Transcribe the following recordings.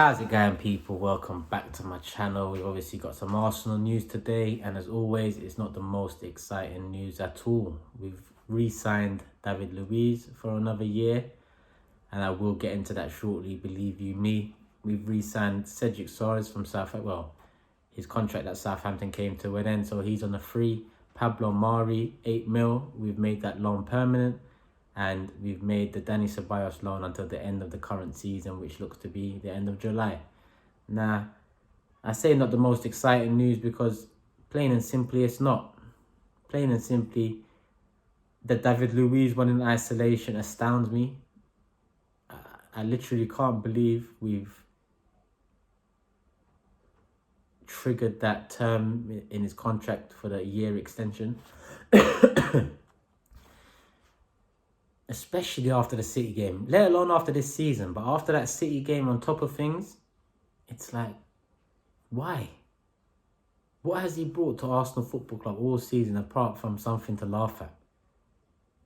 How's it going, people? Welcome back to my channel. We've obviously got some Arsenal news today, and as always, it's not the most exciting news at all. We've re-signed David Luiz for another year, and I will get into that shortly, believe you me. We've re-signed Soares from his contract at Southampton came to an end, so he's on a free. Pablo Mari, 8 mil. We've made that loan permanent. And we've made the Dani Ceballos loan until the end of the current season, which looks to be the end of July. Now, I say not the most exciting news because plain and simply it's not. Plain and simply, the David Luiz one in isolation astounds me. I literally can't believe we've triggered that term in his contract for the year extension. Especially after the City game, let alone after this season. But after that City game, on top of things, it's like, why? What has he brought to Arsenal Football Club all season apart from something to laugh at?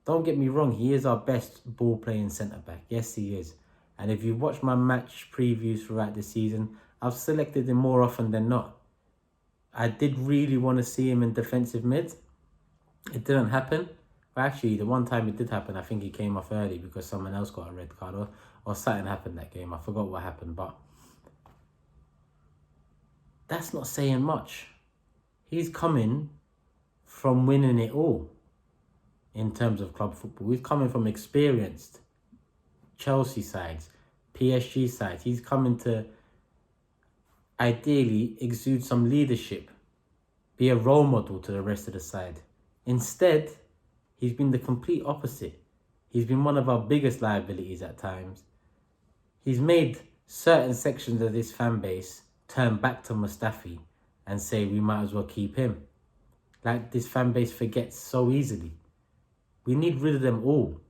Don't get me wrong, he is our best ball-playing centre-back. Yes, he is. And if you watch my match previews throughout the season, I've selected him more often than not. I did really want to see him in defensive mid. It didn't happen. Actually, the one time it did happen, I think he came off early because someone else got a red card or something happened that game. I forgot what happened, but that's not saying much. He's coming from winning it all in terms of club football. He's coming from experienced Chelsea sides, PSG sides. He's coming to ideally exude some leadership, be a role model to the rest of the side. Instead, he's been the complete opposite. He's been one of our biggest liabilities at times. He's made certain sections of this fan base turn back to Mustafi and say we might as well keep him. Like this fan base forgets so easily. We need rid of them all.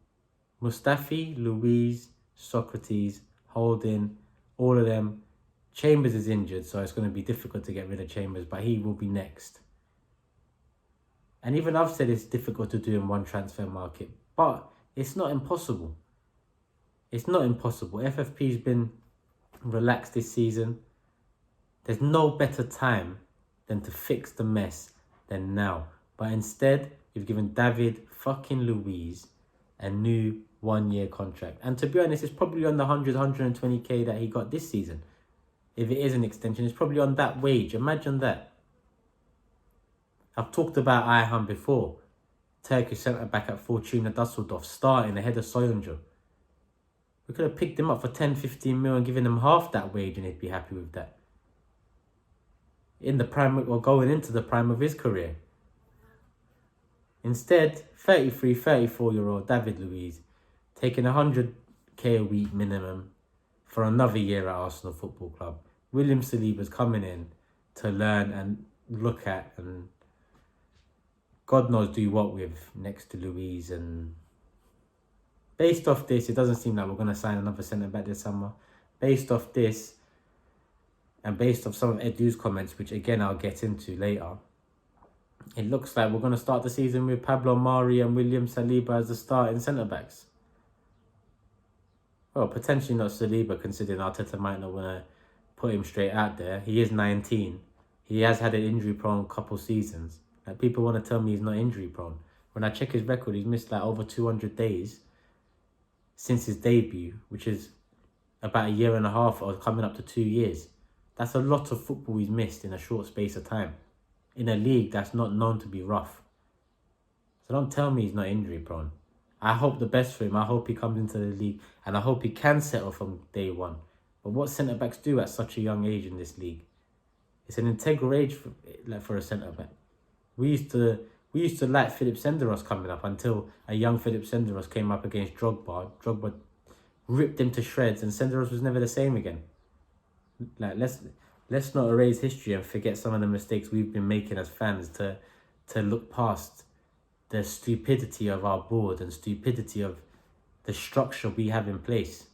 Mustafi, Luiz, Socrates, Holding, all of them. Chambers is injured, so it's going to be difficult to get rid of Chambers, but he will be next. And even I've said it's difficult to do in one transfer market, but it's not impossible. It's not impossible. FFP's been relaxed this season. There's no better time than to fix the mess than now. But instead, you've given David fucking Luiz a new 1-year contract. And to be honest, it's probably on the 120k that he got this season. If it is an extension, it's probably on that wage. Imagine that. I've talked about Ayhan before. Turkish centre-back at Fortuna Düsseldorf, starting ahead of Soyuncu. We could have picked him up for 10-15 mil and given him half that wage and he'd be happy with that. In the prime, or going into the prime of his career. Instead, 33, 34-year-old David Luiz taking 100k a week minimum for another year at Arsenal Football Club. William Saliba's coming in to learn and look at and God knows do what with next to Luiz. And based off this, it doesn't seem like we're going to sign another centre-back this summer. Based off this, and based off some of Edu's comments, which again I'll get into later, it looks like we're going to start the season with Pablo Mari and William Saliba as the starting centre-backs. Well, potentially not Saliba, considering Arteta might not want to put him straight out there. He is 19. He has had an injury-prone couple seasons. Like, people want to tell me he's not injury-prone. When I check his record, he's missed like over 200 days since his debut, which is about a year and a half or coming up to 2 years. That's a lot of football he's missed in a short space of time, in a league that's not known to be rough. So don't tell me he's not injury-prone. I hope the best for him. I hope he comes into the league and I hope he can settle from day one. But what centre-backs do at such a young age in this league? It's an integral age for a centre-back. We used to like Philip Senderos coming up until a young Philip Senderos came up against Drogba. Drogba ripped him to shreds and Senderos was never the same again. Like, let's not erase history and forget some of the mistakes we've been making as fans to look past the stupidity of our board and stupidity of the structure we have in place.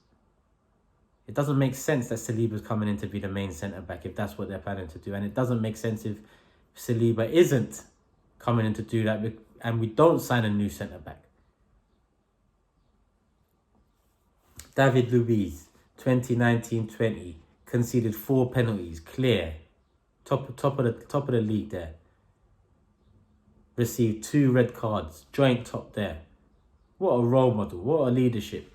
It doesn't make sense that Saliba's coming in to be the main centre-back if that's what they're planning to do. And it doesn't make sense if Saliba isn't coming in to do that and we don't sign a new centre-back. David Luiz, 2019-20, conceded 4 penalties, clear. Top of the league there. Received 2 red cards, joint top there. What a role model, what a leadership.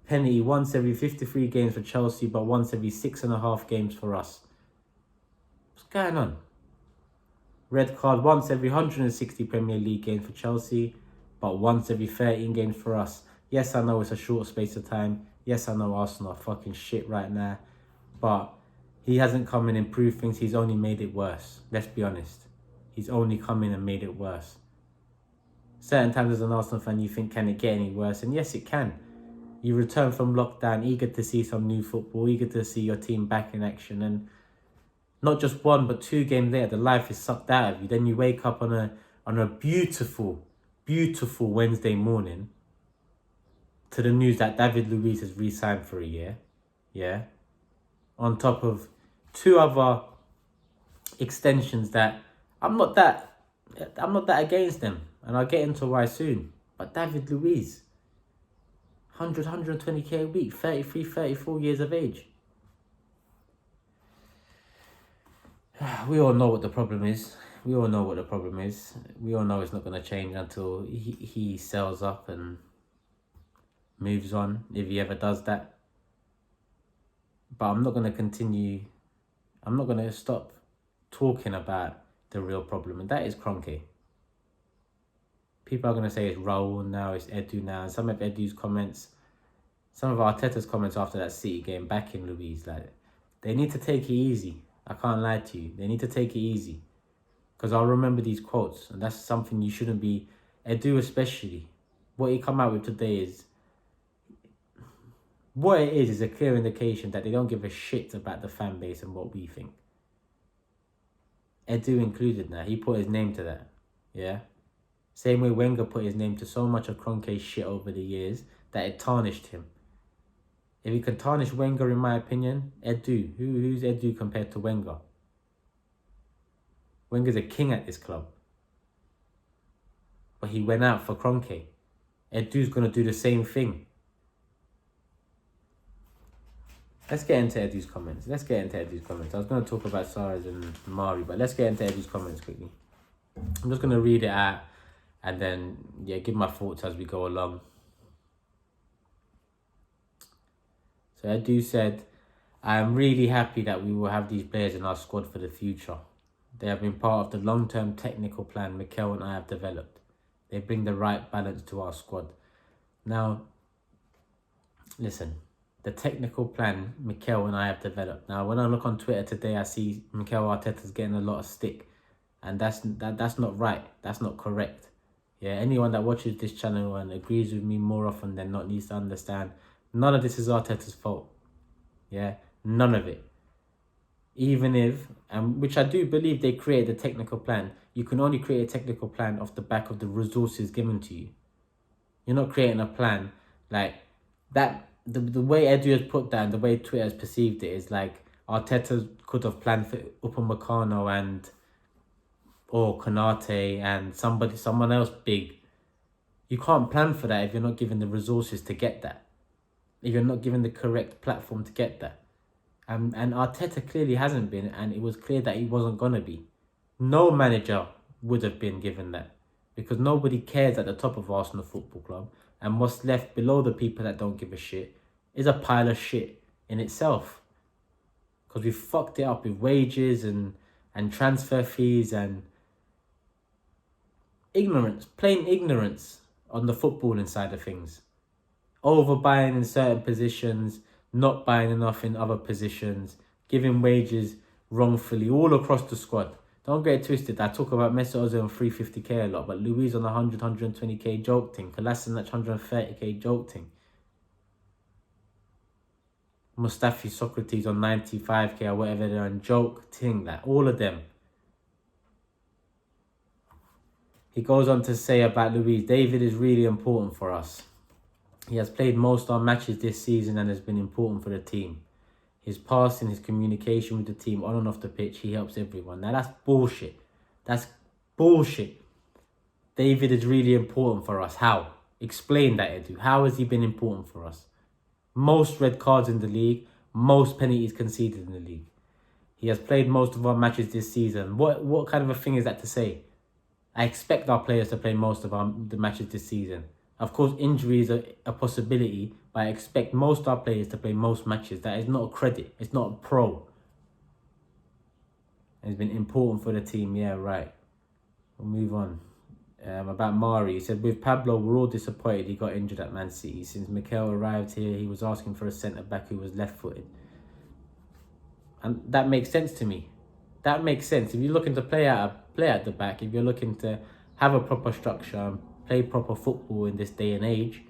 Penalty once every 53 games for Chelsea, but once every 6.5 games for us. What's going on? Red card once every 160 Premier League games for Chelsea, but once every 13 games for us. Yes, I know it's a short space of time. Yes, I know Arsenal are fucking shit right now. But he hasn't come and improved things. He's only made it worse. Let's be honest. He's only come in and made it worse. Certain times as an Arsenal fan, you think, can it get any worse? And yes, it can. You return from lockdown, eager to see some new football, eager to see your team back in action. And not just 1, but 2 games later, the life is sucked out of you. Then you wake up on a beautiful, beautiful Wednesday morning to the news that David Luiz has re-signed for a year. Yeah. On top of 2 other extensions that I'm not that against them. And I'll get into why soon. But David Luiz, 120k a week, 33, 34 years of age. We all know what the problem is. We all know it's not going to change until he sells up and moves on, if he ever does that. But I'm not going to stop talking about the real problem, and that is Kroenke. People are going to say it's Raul now, it's Edu now, and some of Edu's comments, some of Arteta's comments after that City game back in Luiz, like, they need to take it easy. I can't lie to you. They need to take it easy. Because I'll remember these quotes, and that's something you shouldn't be, Edu especially. What he come out with today is, what it is a clear indication that they don't give a shit about the fan base and what we think. Edu included now. He put his name to that. Yeah? Same way Wenger put his name to so much of Kroenke's shit over the years that it tarnished him. If he can tarnish Wenger, in my opinion, Edu. Who's Edu compared to Wenger? Wenger's a king at this club. But he went out for Kroenke. Edu's going to do the same thing. Let's get into Edu's comments. I was going to talk about Soares and Mari, but let's get into Edu's comments quickly. I'm just going to read it out and then, give my thoughts as we go along. So Edu said, I am really happy that we will have these players in our squad for the future. They have been part of the long-term technical plan Mikel and I have developed. They bring the right balance to our squad. Now, listen, the technical plan Mikel and I have developed. Now, when I look on Twitter today, I see Mikel Arteta's getting a lot of stick. And that's not right. That's not correct. Yeah, anyone that watches this channel and agrees with me more often than not needs to understand none of this is Arteta's fault. Yeah, none of it. Even if, and which I do believe they created a technical plan, you can only create a technical plan off the back of the resources given to you. You're not creating a plan like that. The way Edu has put that and the way Twitter has perceived it is like Arteta could have planned for Upamecano or Konate and someone else big. You can't plan for that if you're not given the resources to get that. If you're not given the correct platform to get that. And Arteta clearly hasn't been, and it was clear that he wasn't going to be. No manager would have been given that. Because nobody cares at the top of Arsenal Football Club. And what's left below the people that don't give a shit is a pile of shit in itself. Because we fucked it up with wages and transfer fees and ignorance, plain ignorance on the footballing side of things. Overbuying in certain positions, not buying enough in other positions, giving wages wrongfully all across the squad. Don't get it twisted. I talk about Mesut Ozil on 350k a lot, but Luiz on 100, 120k joke thing. Kolasinac 130k joke thing. Mustafi Socrates on 95k or whatever they're on joke thing. Like all of them. He goes on to say about Luiz, David is really important for us. He has played most of our matches this season and has been important for the team. His passing, his communication with the team on and off the pitch, he helps everyone. Now that's bullshit. That's bullshit. David is really important for us. How? Explain that, Edu. How has he been important for us? Most red cards in the league, most penalties conceded in the league. He has played most of our matches this season. What kind of a thing is that to say? I expect our players to play most of the matches this season. Of course, injuries are a possibility, but I expect most of our players to play most matches. That is not a credit. It's not a pro. It's been important for the team. Yeah, right. We'll move on. About Mari, he said, with Pablo, we're all disappointed he got injured at Man City. Since Mikel arrived here, he was asking for a centre-back who was left-footed. And that makes sense to me. That makes sense. If you're looking to play at the back, if you're looking to have a proper structure and play proper football in this day and age,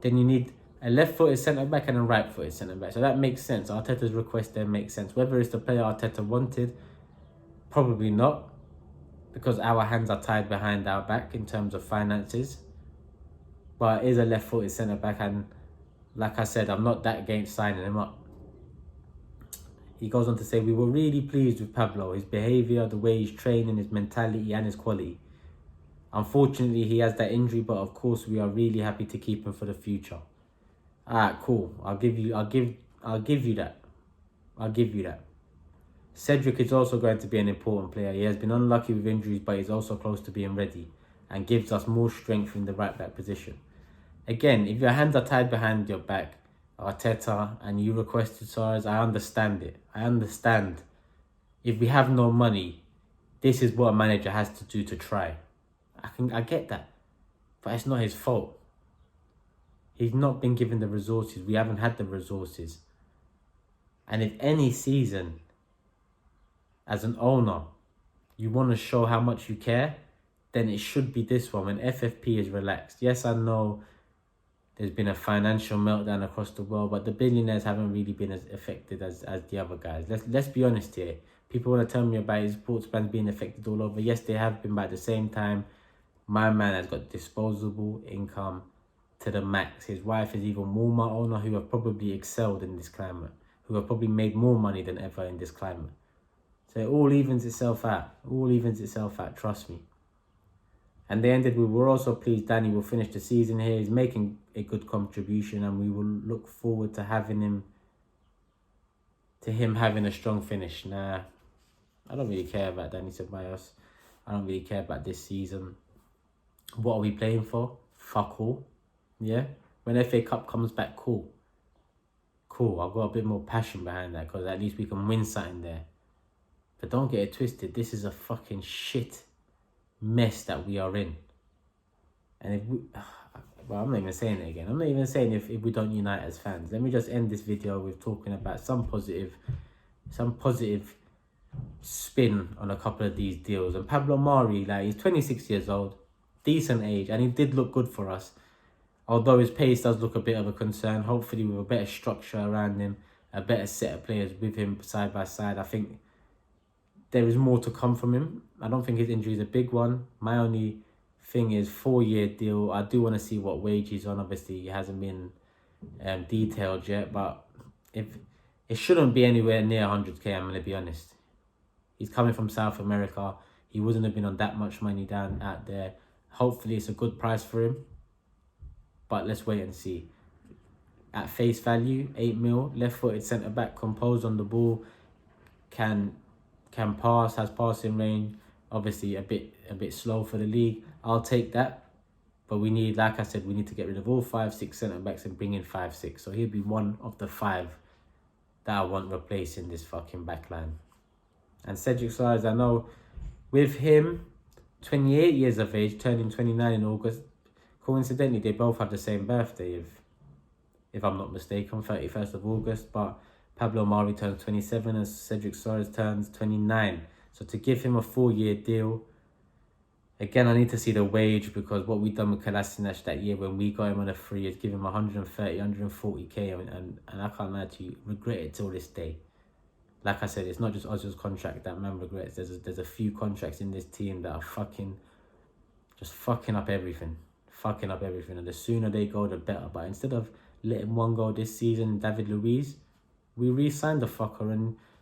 then you need a left-footed centre-back and a right-footed centre-back. So that makes sense. Arteta's request there makes sense. Whether it's the player Arteta wanted, probably not, because our hands are tied behind our back in terms of finances. But it is a left-footed centre-back, and like I said, I'm not that against signing him up. He goes on to say, we were really pleased with Pablo, his behaviour, the way he's training, his mentality and his quality. Unfortunately, he has that injury, but of course we are really happy to keep him for the future. Alright, cool. I'll give you that. Cedric is also going to be an important player. He has been unlucky with injuries, but he's also close to being ready and gives us more strength in the right back position. Again, if your hands are tied behind your back, Arteta, and you requested Soares, I understand it. I understand. If we have no money, this is what a manager has to do to try. I get that. But it's not his fault. He's not been given the resources. We haven't had the resources. And if any season, as an owner, you want to show how much you care, then it should be this one when FFP is relaxed. Yes, I know there's been a financial meltdown across the world, but the billionaires haven't really been as affected as the other guys. Let's be honest here. People want to tell me about his sports plans being affected all over. Yes, they have been, but at the same time, my man has got disposable income to the max. His wife is even Walmart owner who have probably excelled in this climate, who have probably made more money than ever in this climate. So it all evens itself out. Trust me. And they ended with, we're also pleased Danny will finish the season here. He's making a good contribution and we will look forward to him having a strong finish. Nah, I don't really care about Danny Ceballos. I don't really care about this season. What are we playing for? Fuck all. Yeah? When FA Cup comes back, cool. I've got a bit more passion behind that because at least we can win something there. But don't get it twisted. This is a fucking shit mess that we are in. And if we... Well, I'm not even saying it again. I'm not even saying if we don't unite as fans. Let me just end this video with talking about some positive spin on a couple of these deals. And Pablo Mari, like, he's 26 years old, decent age, and he did look good for us. Although his pace does look a bit of a concern. Hopefully with a better structure around him, a better set of players with him side by side, I think there is more to come from him. I don't think his injury is a big one. My only thing is 4-year deal. I do want to see what wage he's on. Obviously, he hasn't been detailed yet, but if it shouldn't be anywhere near 100k, I'm going to be honest. He's coming from South America. He wouldn't have been on that much money down out there. Hopefully, it's a good price for him. But let's wait and see. At face value, 8 mil, left-footed centre-back, composed on the ball, can pass, has passing range. Obviously, a bit slow for the league. I'll take that. But we need, like I said, we need to get rid of all 5-6 centre-backs and bring in 5-6. So he'll be one of the 5 that I want replacing this fucking backline. And Cedric Soares, I know with him, 28 years of age, turning 29 in August. Coincidentally, they both have the same birthday, if I'm not mistaken, 31st of August. But Pablo Mari turns 27 and Cedric Soares turns 29. So to give him a 4-year deal, again, I need to see the wage, because what we done with Kolasinac that year when we got him on a free is give him 130, 140k, and I can't lie to you, regret it till this day. Like I said, it's not just Ozil's contract that man regrets. There's a few contracts in this team that are fucking up everything. And the sooner they go, the better. But instead of letting one go this season, David Luiz, we re-signed the fucker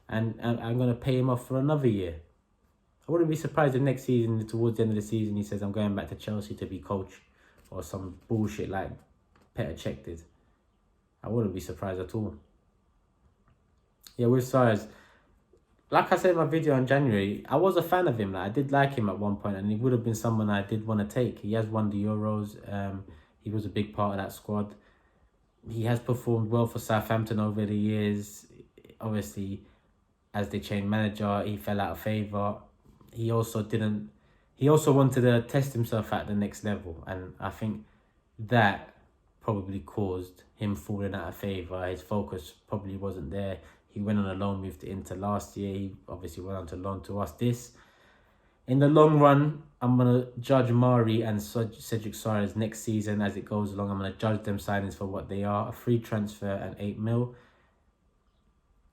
and I'm going to pay him off for another year. I wouldn't be surprised if next season, towards the end of the season, he says, I'm going back to Chelsea to be coach, or some bullshit like Petr Cech did. I wouldn't be surprised at all. Yeah, with Soares, like I said in my video in January, I was a fan of him. Like, I did like him at one point, and he would have been someone I did want to take. He has won the Euros. He was a big part of that squad. He has performed well for Southampton over the years. Obviously, as they changed manager, he fell out of favour. He also didn't. He also wanted to test himself at the next level, and I think that probably caused him falling out of favour. His focus probably wasn't there. He went on a loan move to Inter last year. He obviously went on to loan to us this. In the long run, I'm going to judge Mari and Cedric Soares next season as it goes along. I'm going to judge them signings for what they are. A free transfer and 8 mil.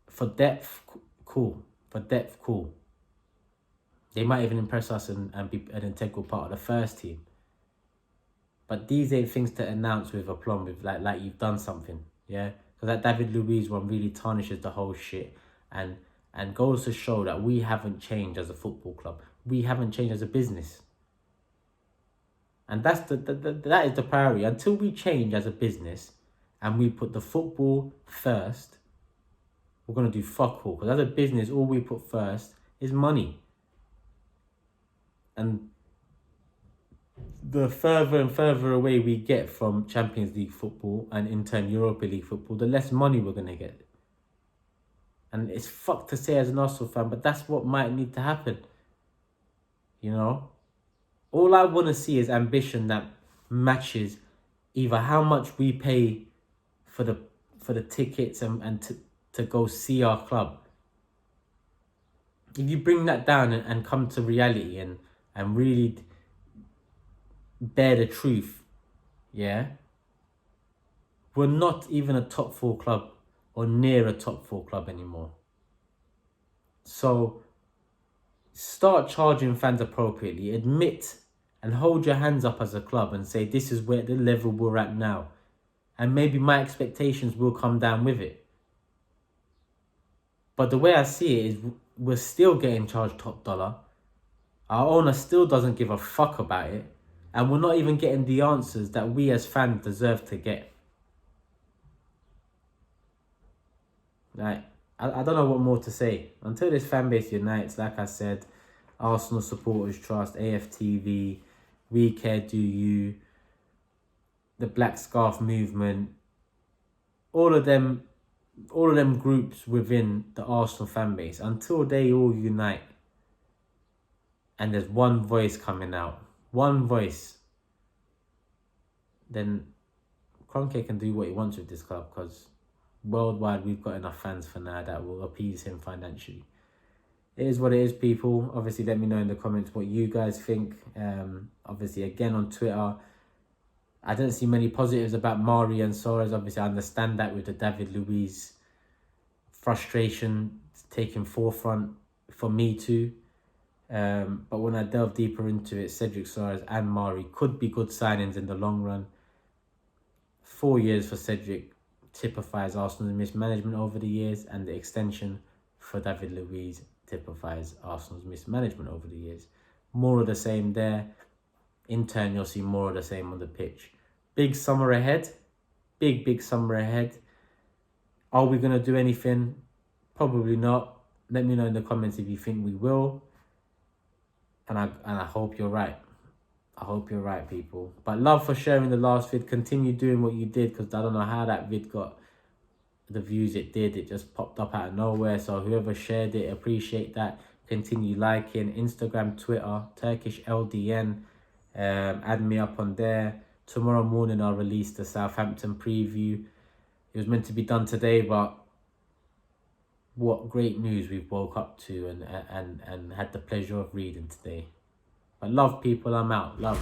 For depth, cool. For depth, cool. They might even impress us and be an integral part of the first team. But these ain't things to announce with aplomb, with like you've done something, yeah? Because that David Luiz one really tarnishes the whole shit and goes to show that we haven't changed as a football club. We haven't changed as a business. And that's that is the priority. Until we change as a business and we put the football first, we're going to do fuck all. Because as a business, all we put first is money. And the further and further away we get from Champions League football and in turn Europa League football, the less money we're going to get. And it's fucked to say as an Arsenal fan, but that's what might need to happen. You know? All I want to see is ambition that matches either how much we pay for the tickets and to go see our club. If you bring that down and come to reality and really bear the truth, yeah, we're not even a top 4 club or near a top 4 club anymore. So start charging fans appropriately. Admit and hold your hands up as a club and say, this is where the level we're at now. And maybe my expectations will come down with it. But the way I see it is we're still getting charged top dollar. Our owner still doesn't give a fuck about it. And we're not even getting the answers that we as fans deserve to get. Like, I don't know what more to say. Until this fan base unites, like I said, Arsenal Supporters Trust, AFTV, We Care Do You, the Black Scarf Movement, all of them groups within the Arsenal fan base, until they all unite and there's one voice coming out, one voice, then Kroenke can do what he wants with this club, because worldwide we've got enough fans for now that will appease him financially. It is what it is, people. Obviously, let me know in the comments what you guys think. Obviously, again on Twitter, I don't see many positives about Mari and Soares. Obviously, I understand that with the David Luiz frustration taking forefront for me too. But when I delve deeper into it, Cedric Soares and Mari could be good signings in the long run. 4 years for Cedric typifies Arsenal's mismanagement over the years, and the extension for David Luiz typifies Arsenal's mismanagement over the years. More of the same there. In turn, you'll see more of the same on the pitch. Big summer ahead. Big summer ahead. Are we going to do anything? Probably not. Let me know in the comments if you think we will. And I hope you're right. I hope you're right, people. But love for sharing the last vid. Continue doing what you did, because I don't know how that vid got the views it did. It just popped up out of nowhere. So whoever shared it, appreciate that. Continue liking. Instagram, Twitter, Turkish LDN. Add me up on there. Tomorrow morning I'll release the Southampton preview. It was meant to be done today, but what great news we've woke up to and had the pleasure of reading today. But love, people, I'm out. Love.